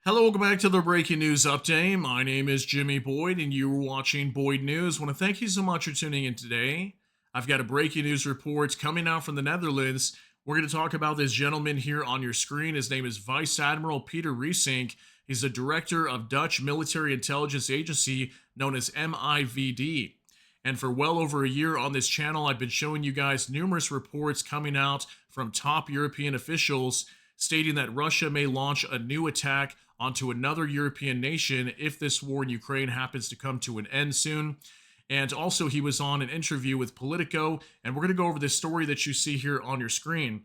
Hello, welcome back to the Breaking News Update. My name is Jimmy Boyd, and you are watching Boyd News. I want to thank you so much for tuning in today. I've got a breaking news report coming out from the Netherlands. We're going to talk about this gentleman here on your screen. His name is Vice Admiral Peter Riesink. He's the director of Dutch military intelligence agency known as MIVD. And for well over a year on this channel, I've been showing you guys numerous reports coming out from top European officials stating that Russia may launch a new attack onto another European nation if this war in Ukraine happens to come to an end soon. And also, he was on an interview with Politico, and we're going to go over this story that you see here on your screen.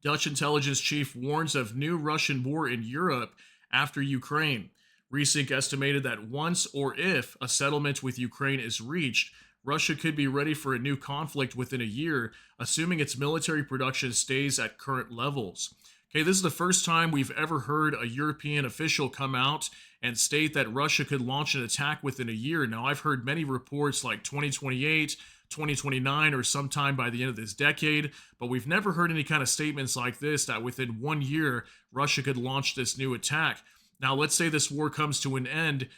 Dutch intelligence chief warns of new Russian war in Europe after Ukraine. Riesink estimated that once or if a settlement with Ukraine is reached, Russia could be ready for a new conflict within a year, assuming its military production stays at current levels. Okay, this is the first time we've ever heard a European official come out and state that Russia could launch an attack within a year. Now, I've heard many reports like 2028, 2029, or sometime by the end of this decade, but we've never heard any kind of statements like this that within 1 year, Russia could launch this new attack. Now, let's say this war comes to an end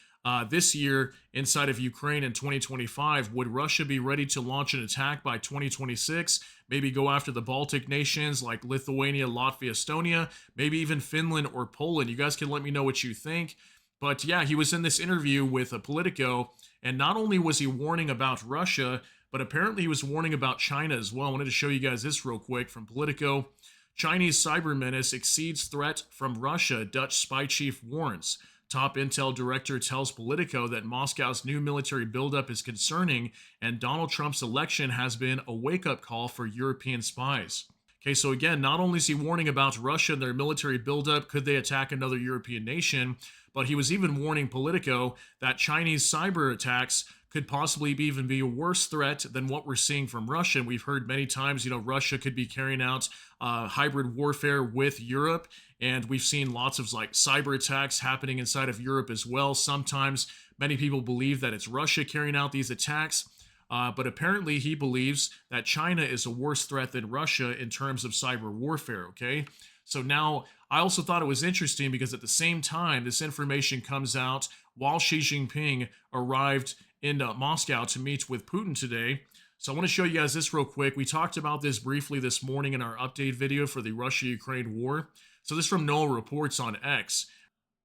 this year inside of Ukraine in 2025. Would Russia be ready to launch an attack by 2026? Maybe go after the Baltic nations like Lithuania, Latvia, Estonia, maybe even Finland or Poland. You guys can let me know what you think. But yeah, he was in this interview with a Politico, and not only was he warning about Russia, but apparently he was warning about China as well. I wanted to show you guys this real quick from Politico. Chinese cyber menace exceeds threat from Russia, Dutch spy chief warns. Top intel director tells Politico that Moscow's new military buildup is concerning, and Donald Trump's election has been a wake-up call for European spies. Okay, so again, not only is he warning about Russia and their military buildup, could they attack another European nation, but he was even warning Politico that Chinese cyber attacks could possibly even be a worse threat than what we're seeing from Russia. And we've heard many times, Russia could be carrying out hybrid warfare with Europe. And we've seen lots of like cyber attacks happening inside of Europe as well. Sometimes many people believe that it's Russia carrying out these attacks. But apparently he believes that China is a worse threat than Russia in terms of cyber warfare, okay? So now I also thought it was interesting because at the same time, this information comes out while Xi Jinping arrived in Moscow to meet with Putin today. So I want to show you guys this real quick. We talked about this briefly this morning in our update video for the Russia-Ukraine war. So this is from Noel Reports on X.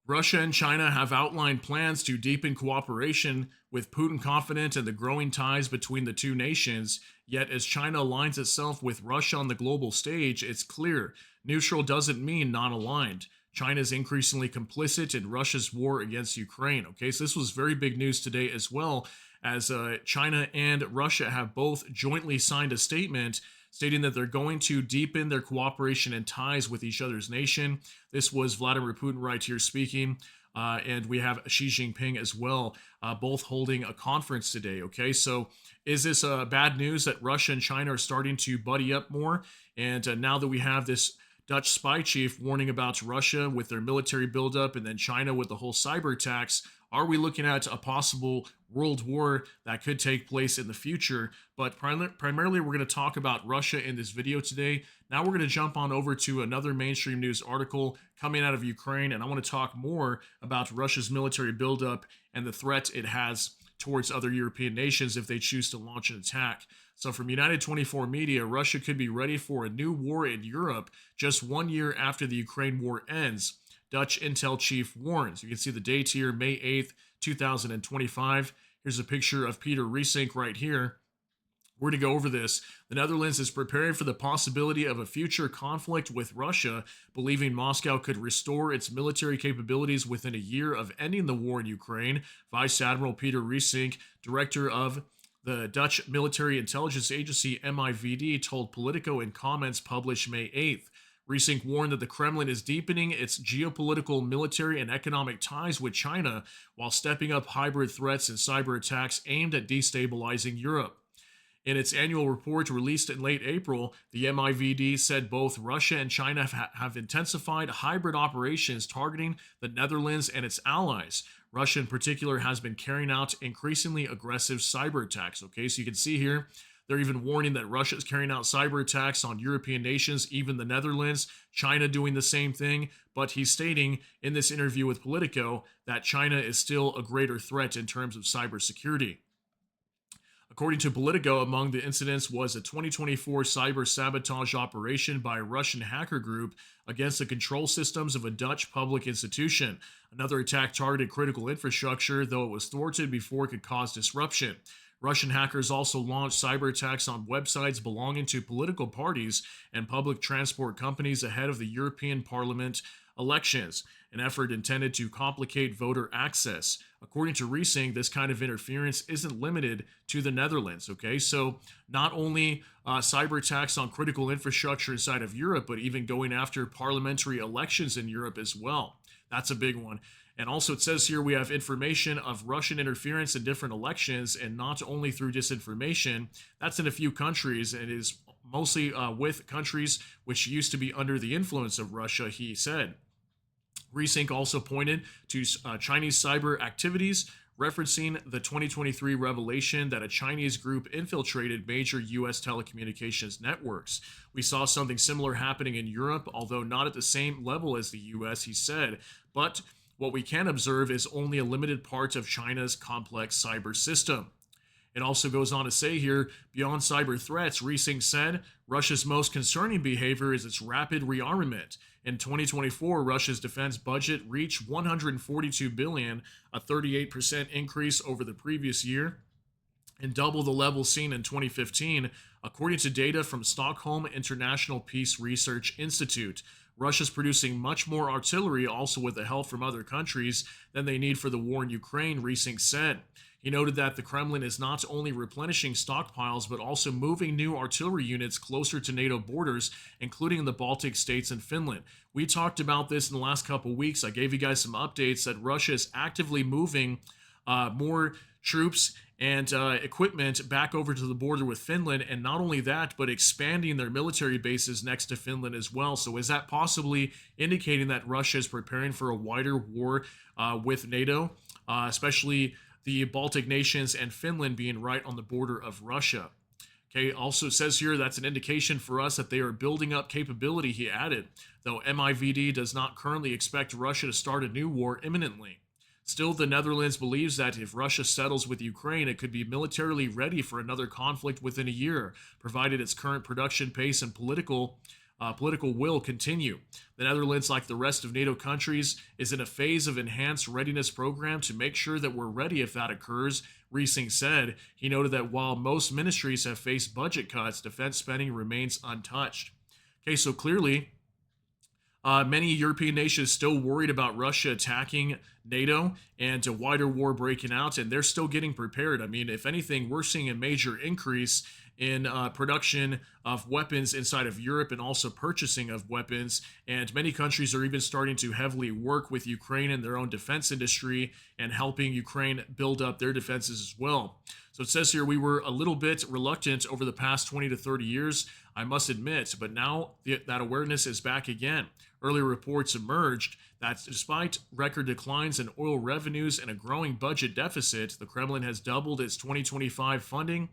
Russia and China have outlined plans to deepen cooperation, with Putin confident in the growing ties between the two nations. Yet, as China aligns itself with Russia on the global stage, it's clear neutral doesn't mean non aligned. China is increasingly complicit in Russia's war against Ukraine. Okay, so this was very big news today as well, as China and Russia have both jointly signed a statement stating that they're going to deepen their cooperation and ties with each other's nation. This was Vladimir Putin right here speaking. And we have Xi Jinping as well, both holding a conference today. Okay, so is this bad news that Russia and China are starting to buddy up more? And now that we have this Dutch spy chief warning about Russia with their military buildup and then China with the whole cyber attacks, are we looking at a possible world war that could take place in the future? But primarily, we're going to talk about Russia in this video today. Now we're going to jump on over to another mainstream news article coming out of Ukraine, and I want to talk more about Russia's military buildup and the threat it has towards other European nations if they choose to launch an attack. So from United 24 Media, Russia could be ready for a new war in Europe just 1 year after the Ukraine war ends. Dutch intel chief warns. You can see the date here, May 8th, 2025. Here's a picture of Peter Riesink right here. We're going to go over this. The Netherlands is preparing for the possibility of a future conflict with Russia, believing Moscow could restore its military capabilities within a year of ending the war in Ukraine. Vice Admiral Peter Riesink, director of the Dutch military intelligence agency MIVD, told Politico in comments published May 8th. Riesink warned that the Kremlin is deepening its geopolitical, military, and economic ties with China while stepping up hybrid threats and cyber attacks aimed at destabilizing Europe. In its annual report released in late April, the MIVD said both Russia and China have intensified hybrid operations targeting the Netherlands and its allies. Russia in particular has been carrying out increasingly aggressive cyber attacks. Okay, so you can see here They're even warning that Russia is carrying out cyber attacks on European nations, even the Netherlands, China doing the same thing. But he's stating in this interview with Politico that China is still a greater threat in terms of cybersecurity. According to Politico, among the incidents was a 2024 cyber sabotage operation by a Russian hacker group against the control systems of a Dutch public institution. Another attack targeted critical infrastructure, though it was thwarted before it could cause disruption. Russian hackers also launched cyber attacks on websites belonging to political parties and public transport companies ahead of the European Parliament elections, an effort intended to complicate voter access. According to Reesing, this kind of interference isn't limited to the Netherlands. Okay, so not only cyber attacks on critical infrastructure inside of Europe, but even going after parliamentary elections in Europe as well. That's a big one. And also, it says here we have information of Russian interference in different elections, and not only through disinformation. That's in a few countries, and it is mostly with countries which used to be under the influence of Russia, he said. Reesink also pointed to Chinese cyber activities, referencing the 2023 revelation that a Chinese group infiltrated major U.S. telecommunications networks. We saw something similar happening in Europe, although not at the same level as the U.S., he said. But what we can observe is only a limited part of China's complex cyber system. It also goes on to say here, beyond cyber threats, Reesing said, Russia's most concerning behavior is its rapid rearmament. In 2024, Russia's defense budget reached $142 billion, a 38% increase over the previous year, and double the level seen in 2015, according to data from Stockholm International Peace Research Institute. Russia's producing much more artillery, also with the help from other countries, than they need for the war in Ukraine, Reesing said. He noted that the Kremlin is not only replenishing stockpiles, but also moving new artillery units closer to NATO borders, including the Baltic states and Finland. We talked about this in the last couple weeks. I gave you guys some updates that Russia is actively moving more troops and equipment back over to the border with Finland, and not only that, but expanding their military bases next to Finland as well. So is that possibly indicating that Russia is preparing for a wider war with NATO, especially the Baltic nations and Finland being right on the border of Russia? Okay, also says here that's an indication for us that they are building up capability, he added, though MIVD does not currently expect Russia to start a new war imminently. Still, the Netherlands believes that if Russia settles with Ukraine, it could be militarily ready for another conflict within a year, provided its current production pace and political will continue. The Netherlands, like the rest of NATO countries, is in a phase of enhanced readiness program to make sure that we're ready if that occurs, Reesing said. He noted that while most ministries have faced budget cuts, defense spending remains untouched. Okay, so clearly, many European nations still worried about Russia attacking NATO and a wider war breaking out, and they're still getting prepared. I mean, if anything, we're seeing a major increase in production of weapons inside of Europe and also purchasing of weapons. And many countries are even starting to heavily work with Ukraine in their own defense industry and helping Ukraine build up their defenses as well. So it says here we were a little bit reluctant over the past 20 to 30 years, I must admit, but now that awareness is back again. Earlier reports emerged that despite record declines in oil revenues and a growing budget deficit, the Kremlin has doubled its 2025 funding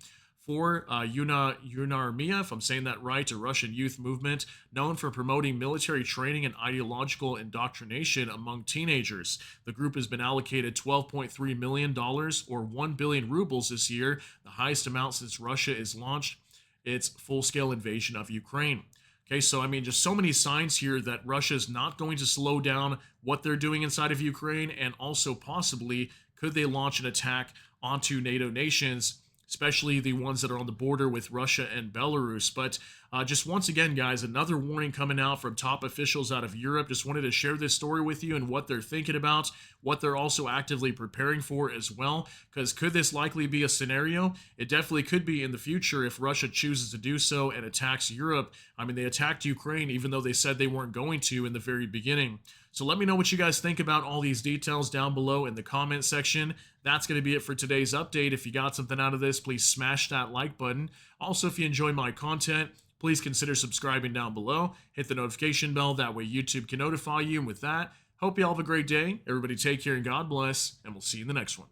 for Yunarmia, if I'm saying that right, a Russian youth movement known for promoting military training and ideological indoctrination among teenagers. The group has been allocated $12.3 million or 1 billion rubles this year, the highest amount since Russia has launched its full-scale invasion of Ukraine. Okay, so I mean, just so many signs here that Russia is not going to slow down what they're doing inside of Ukraine, and also possibly could they launch an attack onto NATO nations, especially the ones that are on the border with Russia and Belarus. But just once again, guys, another warning coming out from top officials out of Europe. Just wanted to share this story with you and what they're thinking about, what they're also actively preparing for as well. Because could this likely be a scenario? It definitely could be in the future if Russia chooses to do so and attacks Europe. I mean, they attacked Ukraine even though they said they weren't going to in the very beginning. So let me know what you guys think about all these details down below in the comment section. That's going to be it for today's update. If you got something out of this, please smash that like button. Also, if you enjoy my content, please consider subscribing down below. Hit the notification bell. That way YouTube can notify you. And with that, hope you all have a great day. Everybody take care and God bless. And we'll see you in the next one.